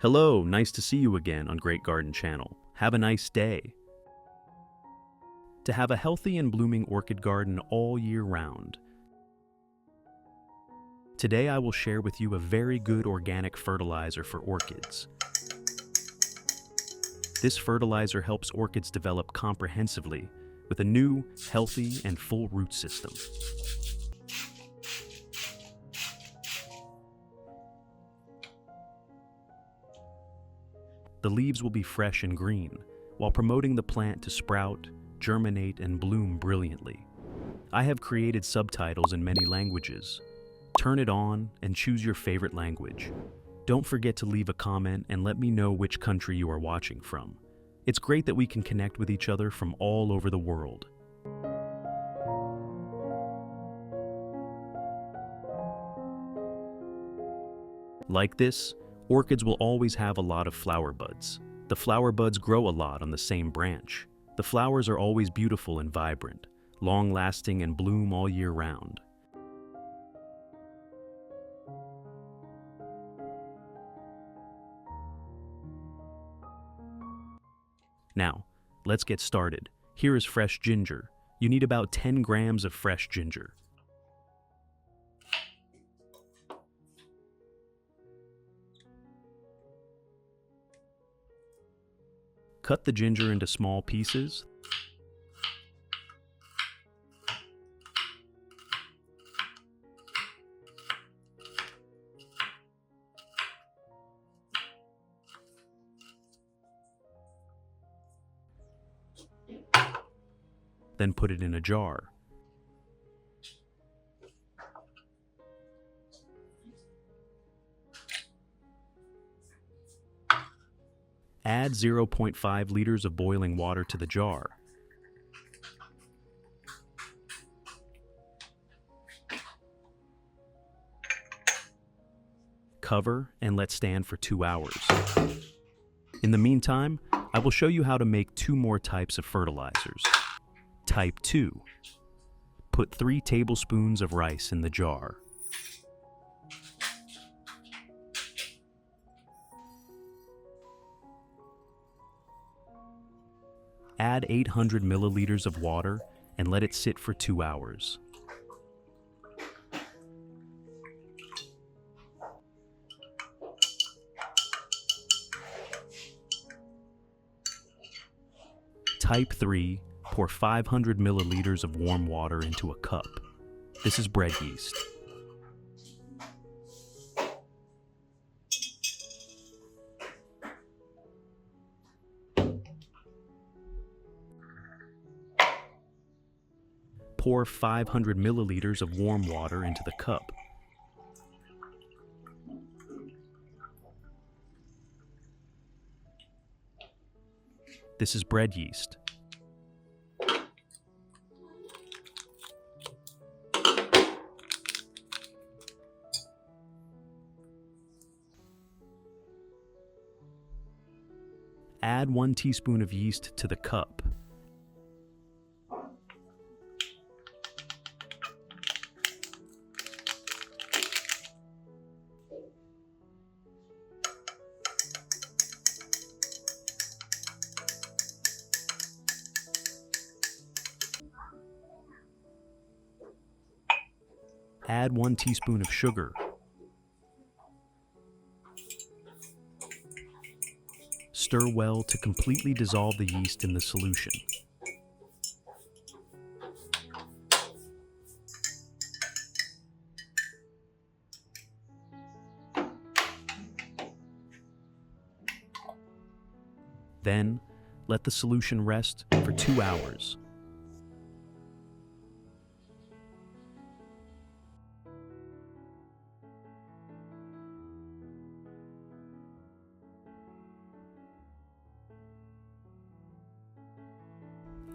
Hello, nice to see you again on Great Garden Channel. Have a nice day. To have a healthy and blooming orchid garden all year round. Today I will share with you a very good organic fertilizer for orchids. This fertilizer helps orchids develop comprehensively with a new, healthy, and full root system. The leaves will be fresh and green, while promoting the plant to sprout, germinate, and bloom brilliantly. I have created subtitles in many languages. Turn it on and choose your favorite language. Don't forget to leave a comment and let me know which country you are watching from. It's great that we can connect with each other from all over the world. Like this, orchids will always have a lot of flower buds. The flower buds grow a lot on the same branch. The flowers are always beautiful and vibrant, long-lasting and bloom all year round. Now, let's get started. Here is fresh ginger. You need about 10 grams of fresh ginger. Cut the ginger into small pieces. Then put it in a jar. Add 0.5 liters of boiling water to the jar. Cover and let stand for 2 hours. In the meantime, I will show you how to make 2 more types of fertilizers. Type 2. Put 3 tablespoons of rice in the jar. Add 800 milliliters of water and let it sit for 2 hours. Type 3. Pour 500 milliliters of warm water into a cup. This is bread yeast. Pour 500 milliliters of warm water into the cup. This is bread yeast. Add 1 teaspoon of yeast to the cup. Add 1 teaspoon of sugar. Stir well to completely dissolve the yeast in the solution. Then, let the solution rest for 2 hours.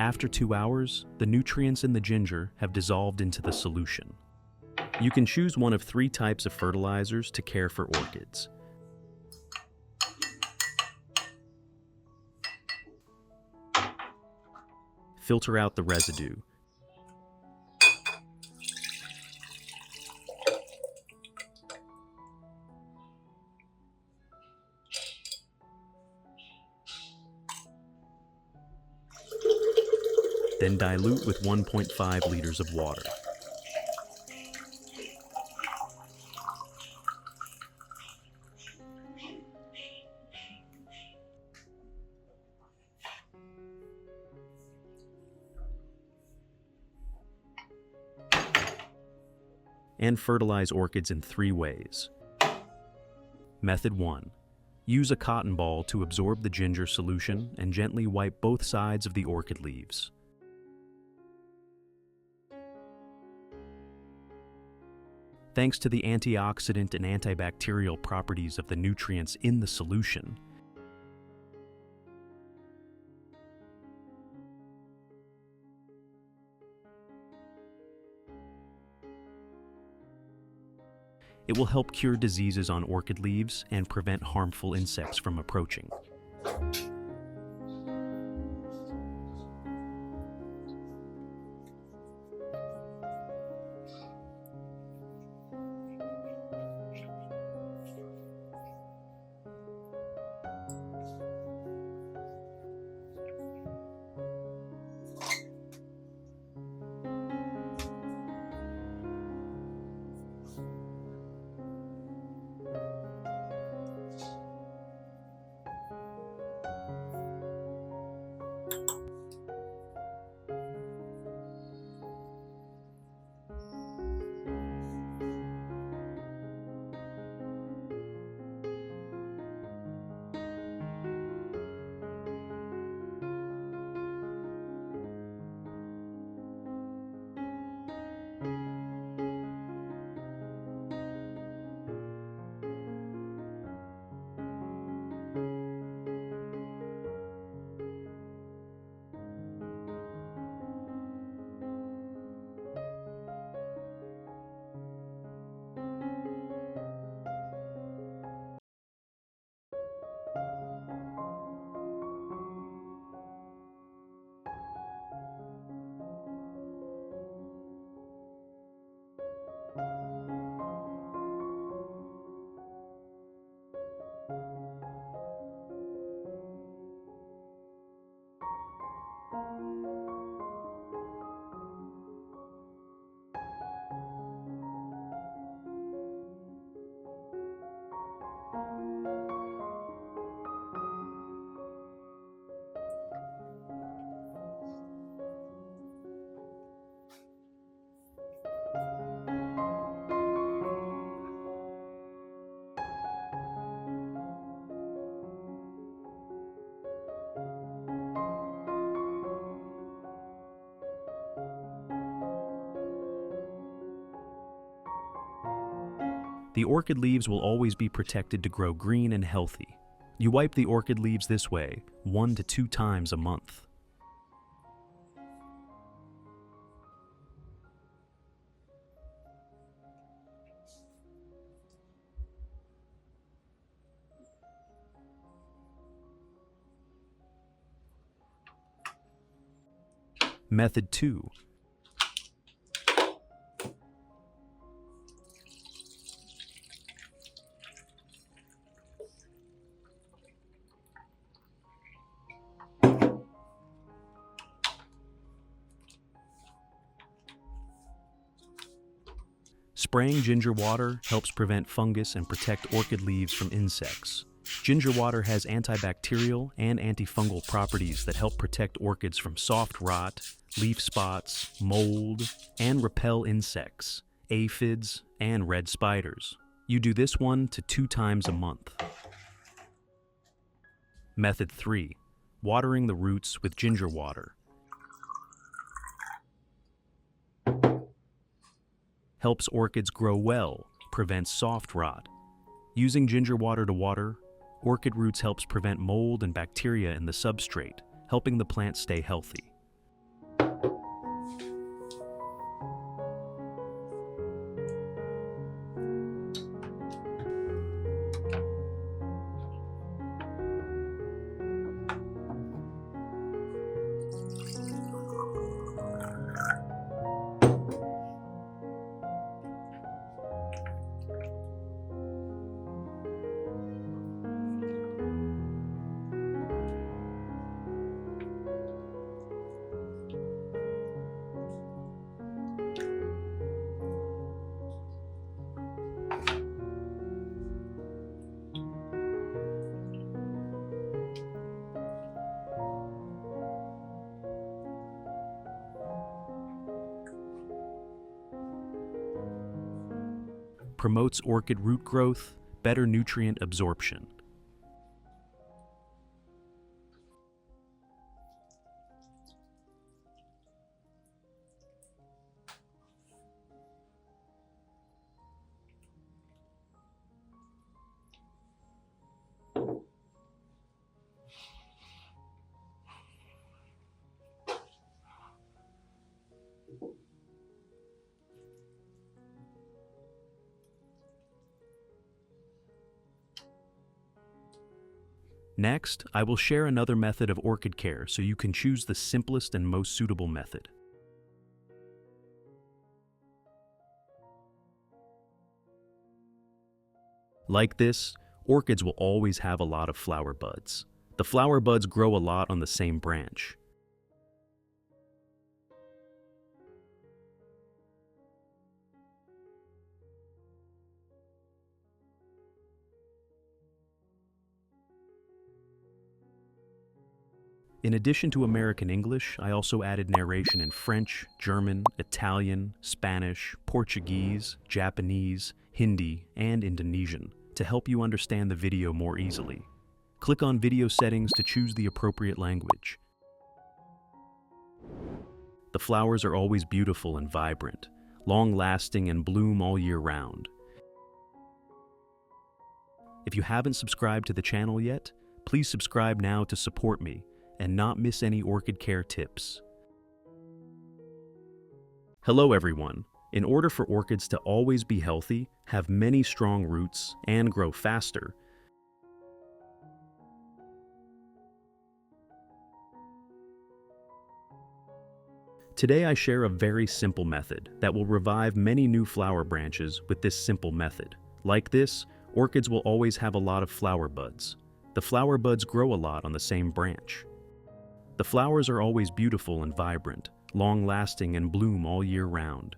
After 2 hours, the nutrients in the ginger have dissolved into the solution. You can choose one of 3 types of fertilizers to care for orchids. Filter out the residue. Then dilute with 1.5 liters of water. And fertilize orchids in 3 ways. Method 1. Use a cotton ball to absorb the ginger solution and gently wipe both sides of the orchid leaves. Thanks to the antioxidant and antibacterial properties of the nutrients in the solution, it will help cure diseases on orchid leaves and prevent harmful insects from approaching. The orchid leaves will always be protected to grow green and healthy. You wipe the orchid leaves this way 1 to 2 times a month. Method 2. Spraying ginger water helps prevent fungus and protect orchid leaves from insects. Ginger water has antibacterial and antifungal properties that help protect orchids from soft rot, leaf spots, mold, and repel insects, aphids, and red spiders. You do this 1 to 2 times a month. Method 3. Watering the roots with ginger water. Helps orchids grow well, prevents soft rot. Using ginger water to water, orchid roots helps prevent mold and bacteria in the substrate, helping the plant stay healthy. promotes orchid root growth, better nutrient absorption. Next, I will share another method of orchid care so you can choose the simplest and most suitable method. Like this, orchids will always have a lot of flower buds. The flower buds grow a lot on the same branch. In addition to American English, I also added narration in French, German, Italian, Spanish, Portuguese, Japanese, Hindi, and Indonesian to help you understand the video more easily. Click on Video Settings to choose the appropriate language. The flowers are always beautiful and vibrant, long-lasting and bloom all year round. If you haven't subscribed to the channel yet, please subscribe now to support me and not miss any orchid care tips. Hello everyone. In order for orchids to always be healthy, have many strong roots, and grow faster, today I share a very simple method that will revive many new flower branches with this simple method. Like this, orchids will always have a lot of flower buds. The flower buds grow a lot on the same branch. The flowers are always beautiful and vibrant, long-lasting and bloom all year round.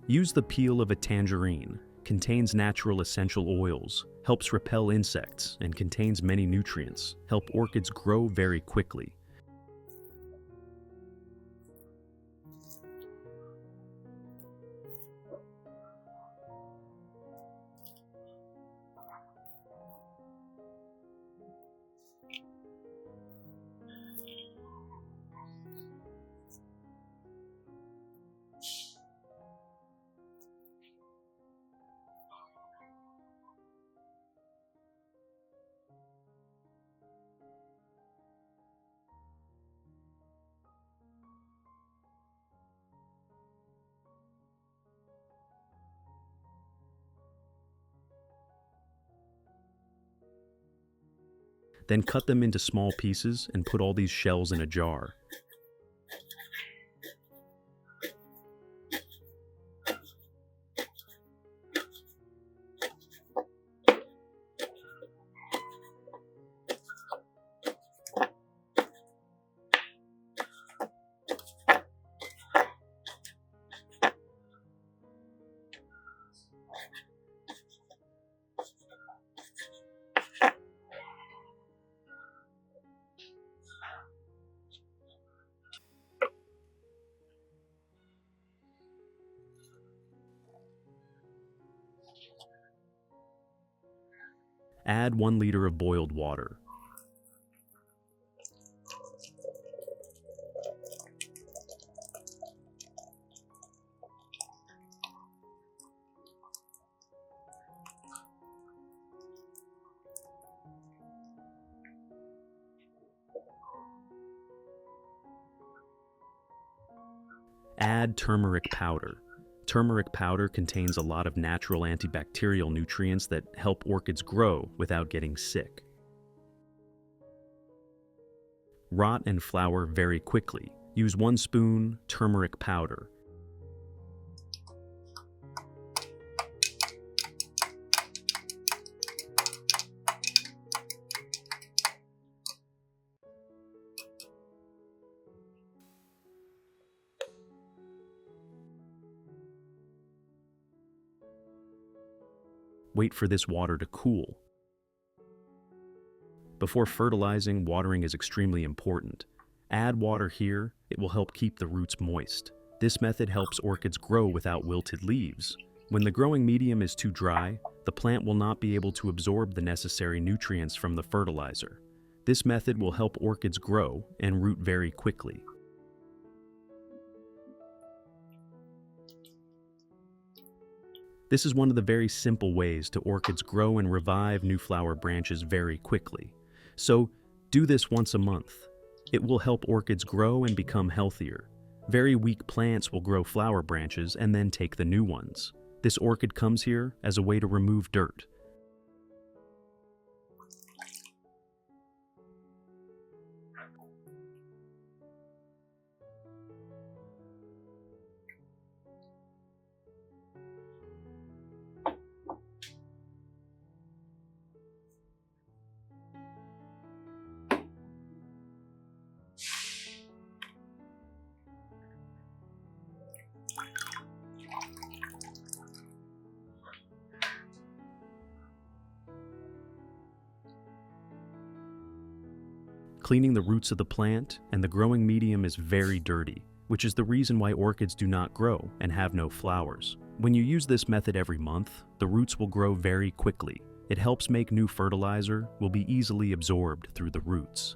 Use the peel of a tangerine. Contains natural essential oils, helps repel insects, and contains many nutrients. Help orchids grow very quickly. Then cut them into small pieces and put all these shells in a jar. Add 1 liter of boiled water. Add turmeric powder. Turmeric powder contains a lot of natural antibacterial nutrients that help orchids grow without getting sick. Rot and flower very quickly. Use 1 spoon turmeric powder. Wait for this water to cool. Before fertilizing, watering is extremely important. Add water here, it will help keep the roots moist. This method helps orchids grow without wilted leaves. When the growing medium is too dry, the plant will not be able to absorb the necessary nutrients from the fertilizer. This method will help orchids grow and root very quickly. This is one of the very simple ways to orchids grow and revive new flower branches very quickly. So, do this once a month. It will help orchids grow and become healthier. Very weak plants will grow flower branches and then take the new ones. This orchid comes here as a way to remove dirt. Cleaning the roots of the plant and the growing medium is very dirty, which is the reason why orchids do not grow and have no flowers. When you use this method every month, the roots will grow very quickly. It helps make new fertilizer will be easily absorbed through the roots.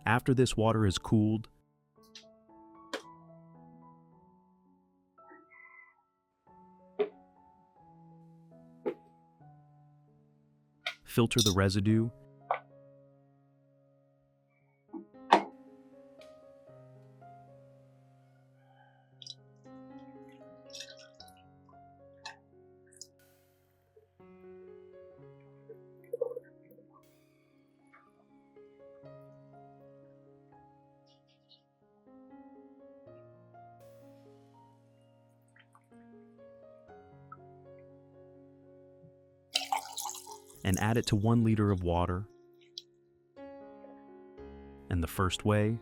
After this water is cooled, filter the residue, and add it to 1 liter of water. And the first way,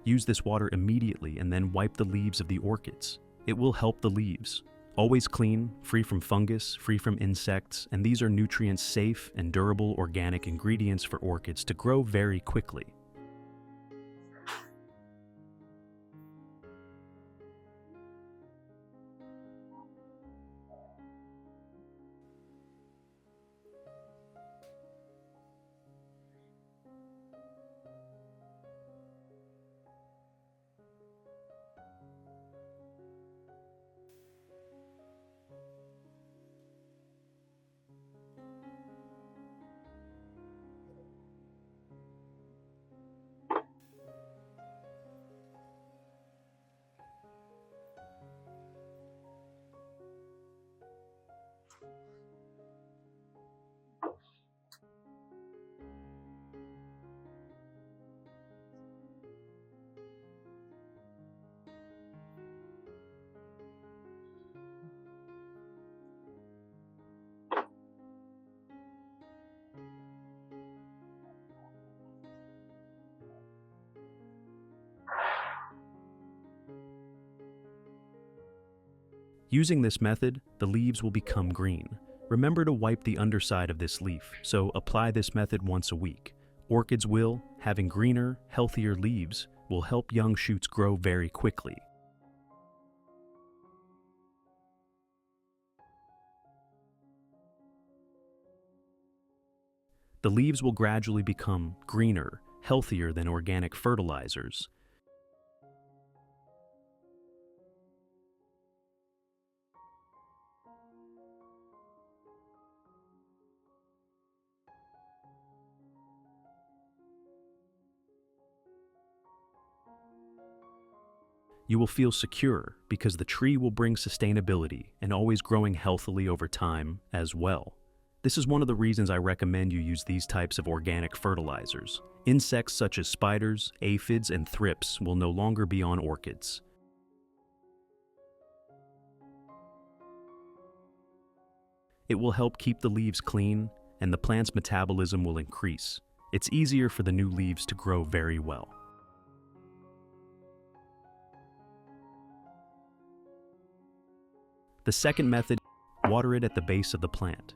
use this water immediately and then wipe the leaves of the orchids. It will help the leaves. Always clean, free from fungus, free from insects, and these are nutrient-safe and durable organic ingredients for orchids to grow very quickly. Using this method, the leaves will become green. Remember to wipe the underside of this leaf, so apply this method once a week. Orchids will, having greener, healthier leaves, will help young shoots grow very quickly. The leaves will gradually become greener, healthier than organic fertilizers. You will feel secure because the tree will bring sustainability and always growing healthily over time as well. This is one of the reasons I recommend you use these types of organic fertilizers. Insects such as spiders, aphids, and thrips will no longer be on orchids. It will help keep the leaves clean, and the plant's metabolism will increase. It's easier for the new leaves to grow very well. The second method, water it at the base of the plant.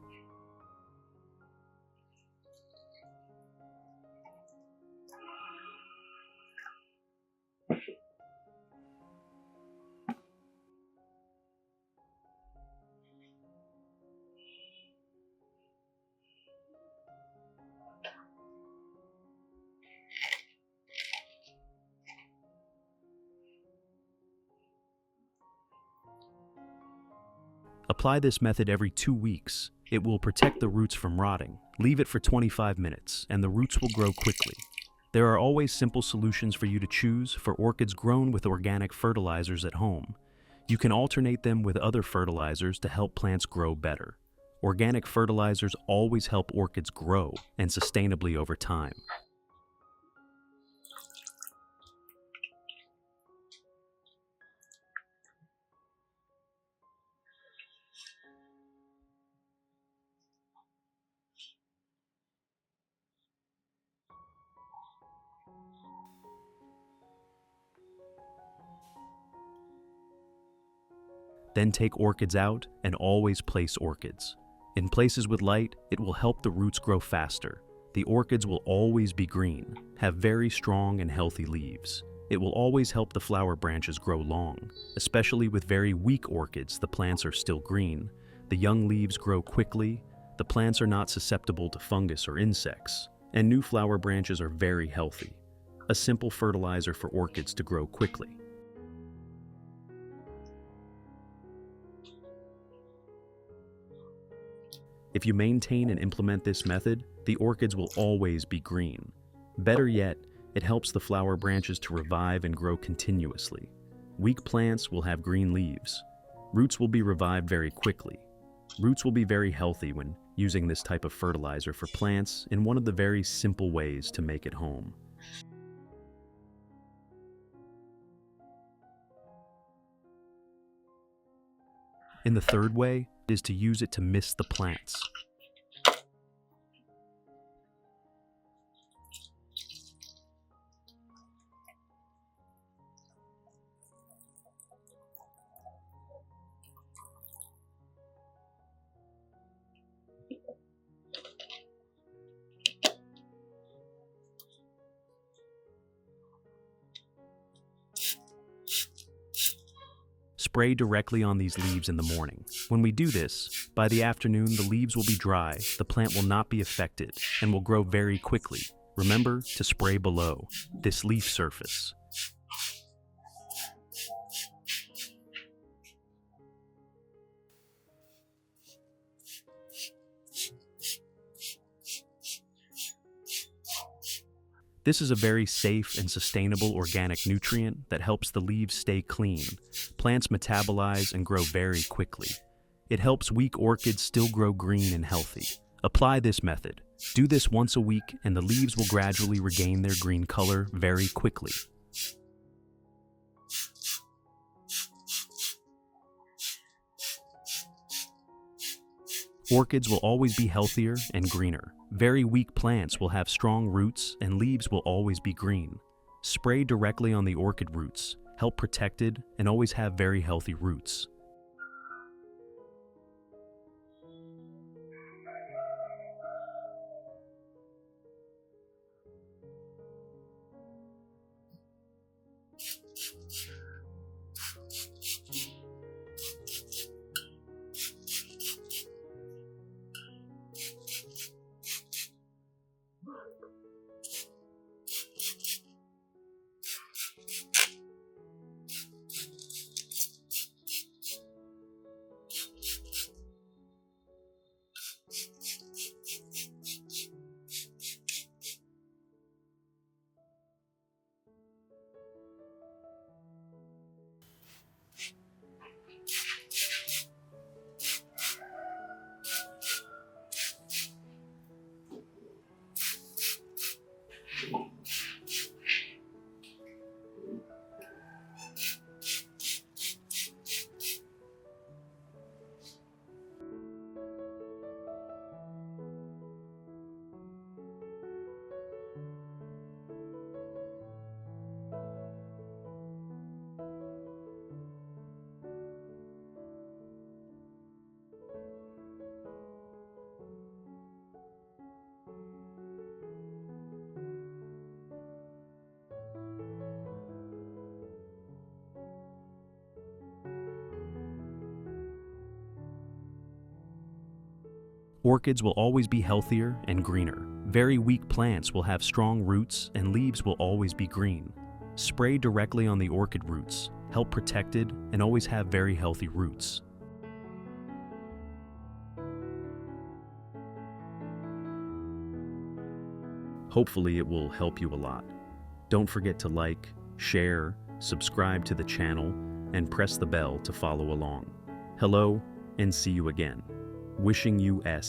Apply this method every 2 weeks. It will protect the roots from rotting. Leave it for 25 minutes, and the roots will grow quickly. There are always simple solutions for you to choose for orchids grown with organic fertilizers at home. You can alternate them with other fertilizers to help plants grow better. Organic fertilizers always help orchids grow and sustainably over time. Then take orchids out and always place orchids. In places with light, it will help the roots grow faster. The orchids will always be green, have very strong and healthy leaves. It will always help the flower branches grow long. Especially with very weak orchids, the plants are still green. The young leaves grow quickly, the plants are not susceptible to fungus or insects, and new flower branches are very healthy. A simple fertilizer for orchids to grow quickly. If you maintain and implement this method, the orchids will always be green. Better yet, it helps the flower branches to revive and grow continuously. Weak plants will have green leaves. Roots will be revived very quickly. Roots will be very healthy when using this type of fertilizer for plants in one of the very simple ways to make it home. In the third way is to use it to mist the plants. Spray directly on these leaves in the morning. When we do this, by the afternoon the leaves will be dry, the plant will not be affected, and will grow very quickly. Remember to spray below this leaf surface. This is a very safe and sustainable organic nutrient that helps the leaves stay clean. Plants metabolize and grow very quickly. It helps weak orchids still grow green and healthy. Apply this method. Do this once a week and the leaves will gradually regain their green color very quickly. Orchids will always be healthier and greener. Very weak plants will have strong roots and leaves will always be green. Spray directly on the orchid roots, help protected, and always have very healthy roots. Orchids will always be healthier and greener. Very weak plants will have strong roots and leaves will always be green. Spray directly on the orchid roots, help protected, and always have very healthy roots. Hopefully it will help you a lot. Don't forget to like, share, subscribe to the channel, and press the bell to follow along. Hello, and see you again. Wishing you a